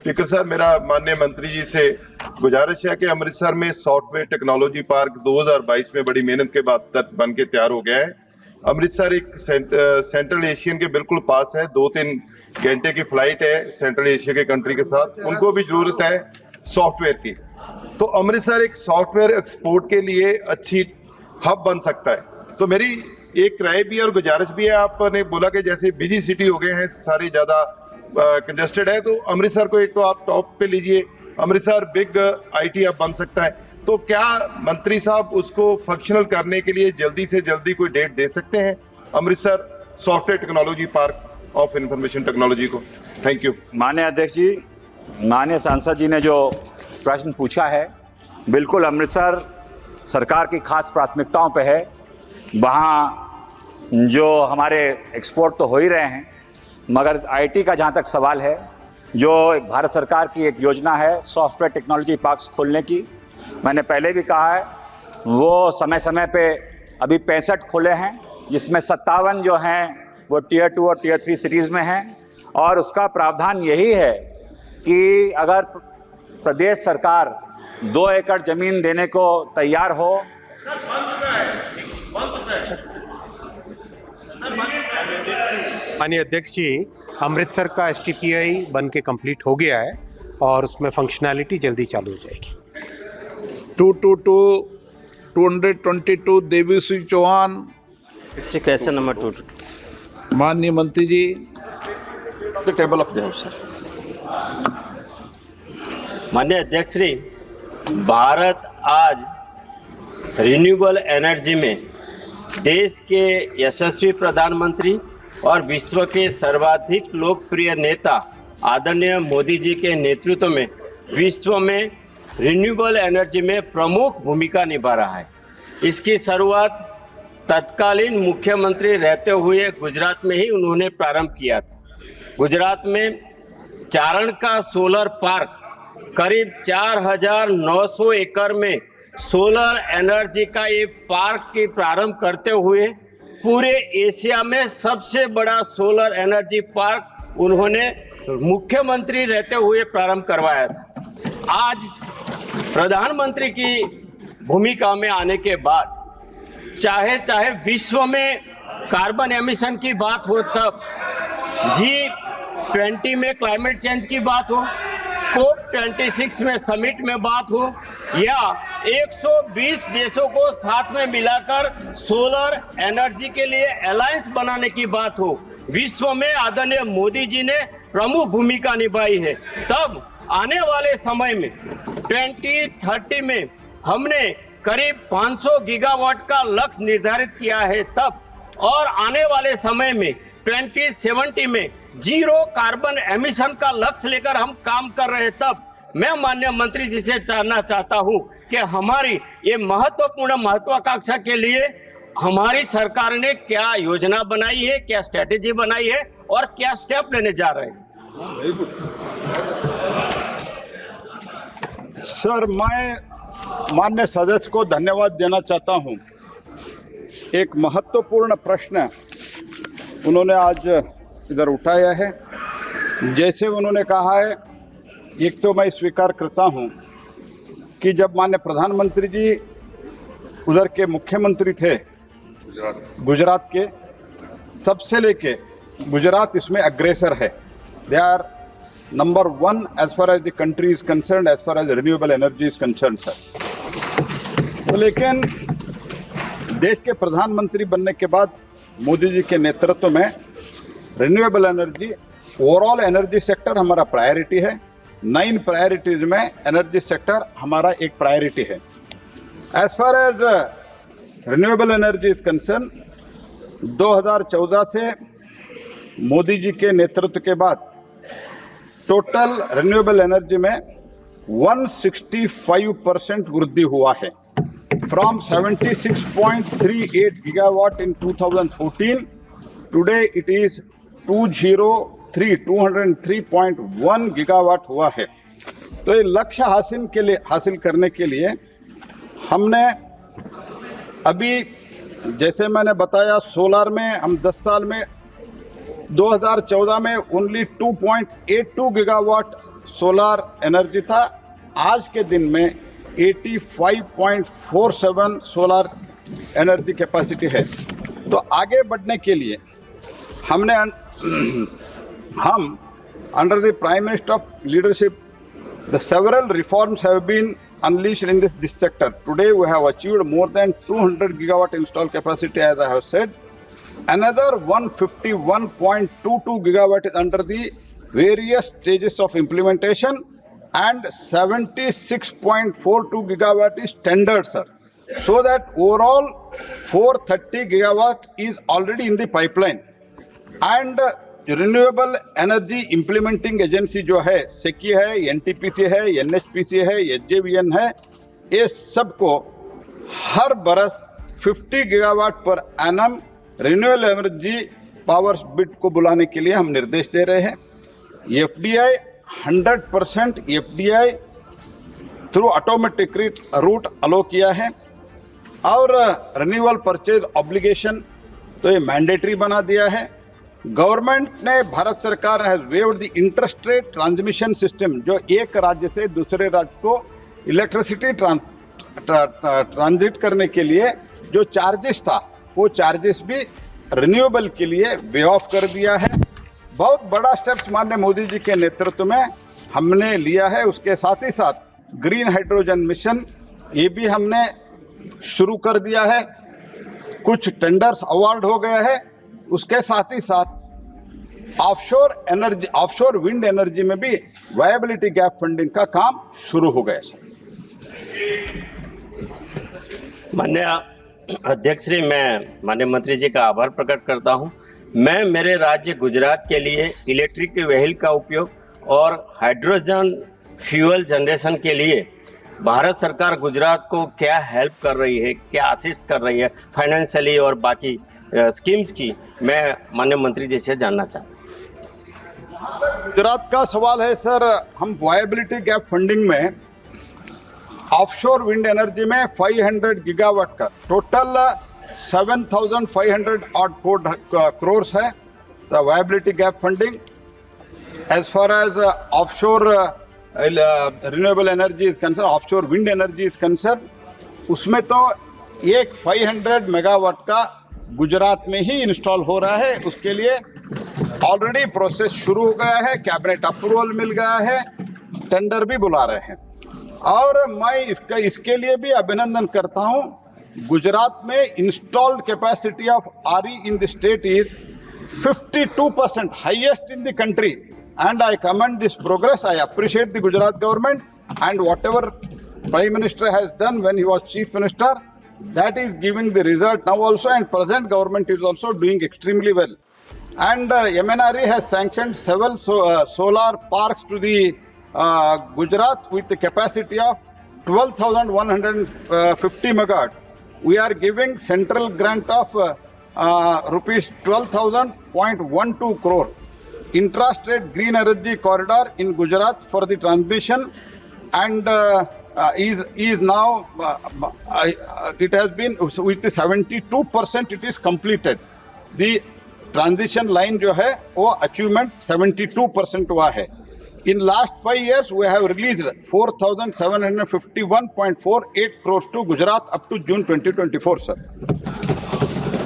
Speaker साहब, मेरा माननीय मंत्री जी से गुजारिश है कि अमृतसर में सॉफ्टवेयर टेक्नोलॉजी पार्क 2022 में बड़ी मेहनत के बाद बन के तैयार हो गया है। अमृतसर एक सेंट्रल एशियन के बिल्कुल पास है, 2-3 घंटे की फ्लाइट है सेंट्रल एशिया के कंट्री के साथ। उनको भी जरूरत है सॉफ्टवेयर की, तो अमृतसर एक सॉफ्टवेयर एक्सपोर्ट के लिए अच्छी हब बन सकता है। तो मेरी एक राय भी और गुजारिश भी है, आपने बोला कि जैसे बिजी सिटी हो गए हैं सारे, ज्यादा कंजेस्टेड है, तो अमृतसर को एक तो आप टॉप पे लीजिए। अमृतसर बिग आईटी हब बन सकता है, तो क्या मंत्री साहब उसको फंक्शनल करने के लिए जल्दी से जल्दी कोई डेट दे सकते हैं Amritsar software technology park of information technology को? Thank you. माननीय अध्यक्ष जी, माननीय सांसद जी ने जो प्रश्न पूछा है, बिल्कुल अमृतसर सरकार की खास प्राथमिकताओं पे है। वहाँ जो हमारे एक्सपोर्ट तो हो ही रहे हैं, मगर आईटी का जहाँ तक सवाल है, जो एक भारत सरकार की एक योजना है सॉफ्टवेयर टेक्नोलॉजी पार्क्स खोलने की, मैंने पहले भी कहा है, वो समय समय पे अभी 65 खोले हैं, जिसमें 57 जो हैं वो टियर 2 और टियर 3 सिटीज़ में हैं। और उसका प्रावधान यही है कि अगर प्रदेश सरकार 2 एकड़ ज़मीन देने को तैयार हो, माननीय अध्यक्ष जी, अमृतसर का एसटीपीआई बन के कंप्लीट हो गया है और उसमें फंक्शनैलिटी जल्दी चालू हो जाएगी। 222 देवी सिंह चौहान। Question number 2। माननीय मंत्री जी, टेबल अप जाओ सर। माननीय अध्यक्ष श्री, भारत आज रिन्यूएबल एनर्जी में देश के यशस्वी प्रधानमंत्री और विश्व के सर्वाधिक लोकप्रिय नेता आदरणीय मोदी जी के नेतृत्व में विश्व में रिन्यूएबल एनर्जी में प्रमुख भूमिका निभा रहा है। इसकी शुरुआत तत्कालीन मुख्यमंत्री रहते हुए गुजरात में ही उन्होंने प्रारंभ किया था। गुजरात में चारण का सोलर पार्क करीब 4,900 एकड़ में सोलर एनर्जी का ये पार्क की प्रारंभ करते हुए पूरे एशिया में सबसे बड़ा सोलर एनर्जी पार्क उन्होंने मुख्यमंत्री रहते हुए प्रारंभ करवाया था। आज प्रधानमंत्री की भूमिका में आने के बाद चाहे विश्व में कार्बन एमिशन की बात हो, तब G20 में क्लाइमेट चेंज की बात हो, COP26 में समिट में बात हो, या 120 देशों को साथ में मिलाकर सोलर एनर्जी के लिए अलायंस बनाने की बात हो, विश्व में आदरणीय मोदी जी ने प्रमुख भूमिका निभाई है। तब आने वाले समय में 2030 में हमने करीब 500 गीगावाट का लक्ष्य निर्धारित किया है तब, और आने वाले समय में 2070 में 0 कार्बन एमिशन का लक्ष्य लेकर हम काम कर रहे हैं। तब मैं माननीय मंत्री जी से जानना चाहता हूं कि हमारी ये महत्वपूर्ण महत्वाकांक्षा के लिए हमारी सरकार ने क्या योजना बनाई है, क्या स्ट्रेटेजी बनाई है और क्या स्टेप लेने जा रहे हैं? सर, मैं माननीय सदस्य को धन्यवाद देना चाहता हूं। एक महत्वपूर्ण प्रश्न उन्होंने आज इधर उठाया है। जैसे उन्होंने कहा है, एक तो मैं स्वीकार करता हूं कि जब माननीय प्रधानमंत्री जी उधर के मुख्यमंत्री थे गुजरात के, तब से लेके गुजरात इसमें अग्रेसर है। They are number 1 as far as the country is concerned, as far as renewable energy is concerned sir. तो लेकिन देश के प्रधानमंत्री बनने के बाद मोदी जी के नेतृत्व में renewable energy, overall energy sector हमारा प्रायोरिटी है। 9 प्रायोरिटीज में एनर्जी सेक्टर हमारा एक प्रायोरिटी है। As far as renewable energy is concerned, 2014 से मोदी जी के नेतृत्व के बाद टोटल रिन्यूएबल एनर्जी में 165% वृद्धि हुआ है। From 76.38 gigawatt in 2014, today it is 203.1 gigawatt हुआ है। तो ये लक्ष्य हासिल करने के लिए हमने अभी, जैसे मैंने बताया, सोलर में हम 10 साल में 2014 में ओनली 2.82 गीगावाट सोलार एनर्जी था, आज के दिन में 85.47 सोलार एनर्जी कैपेसिटी है। तो आगे बढ़ने के लिए हम under the prime minister of leadership the several reforms have been unleashed in this sector. Today we have achieved more than 200 gigawatt installed capacity, as I have said. Another 151.22 gigawatt is under the various stages of implementation, and 76.42 gigawatt is tendered, sir. So that overall 430 gigawatt is already in the pipeline. And renewable energy implementing agency जो है, सेकी है, NTPC है, NHPC है, एचजेवीएन है, ये सबको हर बरस 50 gigawatt पर एनम रिन्यूएबल एनर्जी पावर बिड को बुलाने के लिए हम निर्देश दे रहे हैं। FDI 100% FDI through automatic route allow किया है, और रिन्यूअल परचेज ऑब्लिगेशन तो ये मैंडेटरी बना दिया है। गवर्नमेंट ने, भारत सरकार has waived the interest rate transmission system, जो एक राज्य से दूसरे राज्य को इलेक्ट्रिसिटी ट्रांजिट करने के लिए जो चार्जेस था, वो चार्जेस भी रिन्यूएबल के लिए वे ऑफ कर दिया है। बहुत बड़ा स्टेप्स माननीय मोदी जी के नेतृत्व में हमने लिया है। उसके साथ ही साथ ग्रीन हाइड्रोजन मिशन ये भी हमने शुरू कर दिया है, कुछ टेंडर्स अवार्ड हो गया है। उसके साथ ही साथ ऑफशोर विंड एनर्जी में भी वायबिलिटी गैप फंडिंग का काम शुरू हो गया। सर, माननीय अध्यक्ष श्री, मैं माननीय मंत्री जी का आभार प्रकट करता हूं। मैं मेरे राज्य गुजरात के लिए इलेक्ट्रिक व्हीकल का उपयोग और हाइड्रोजन फ्यूल जनरेशन के लिए भारत सरकार गुजरात को क्या हेल्प कर रही है, क्या असिस्ट कर रही है फाइनेंशियली और बाकी स्कीम्स की, मैं माननीय मंत्री जी से जानना चाहता हूँ। गुजरात का सवाल है सर। हम वायबिलिटी गैप फंडिंग में ऑफशोर विंड एनर्जी में 500 गीगावाट का टोटल 7,500 ऑड करोड़ है the viability gap funding. As far as offshore renewable energy is concerned, offshore wind energy is concerned, उसमें तो एक 500 मेगावाट का गुजरात में ही इंस्टॉल हो रहा है। उसके लिए ऑलरेडी प्रोसेस शुरू हो गया है, कैबिनेट अप्रूवल मिल गया है, टेंडर भी बुला रहे हैं। और मैं इसके लिए भी अभिनंदन करता हूं। गुजरात में installed capacity of RE in the state is 52%, highest in the country, and I commend this progress. I appreciate the Gujarat government and whatever prime minister has done when he was chief minister, that is giving the result now also, and present government is also doing extremely well. And MNRE has sanctioned several solar parks to the Gujarat with the capacity of 12,150 megawatt. We are giving central grant of rupees 12,000.12 crore. Intrastate green energy corridor in Gujarat for the transmission, and is now it has been with the 72% it is completed. The transition line जो है वो achievement 72% हुआ है. In last 5 years we have released 4,751.48 crores to Gujarat up to June 2024, sir.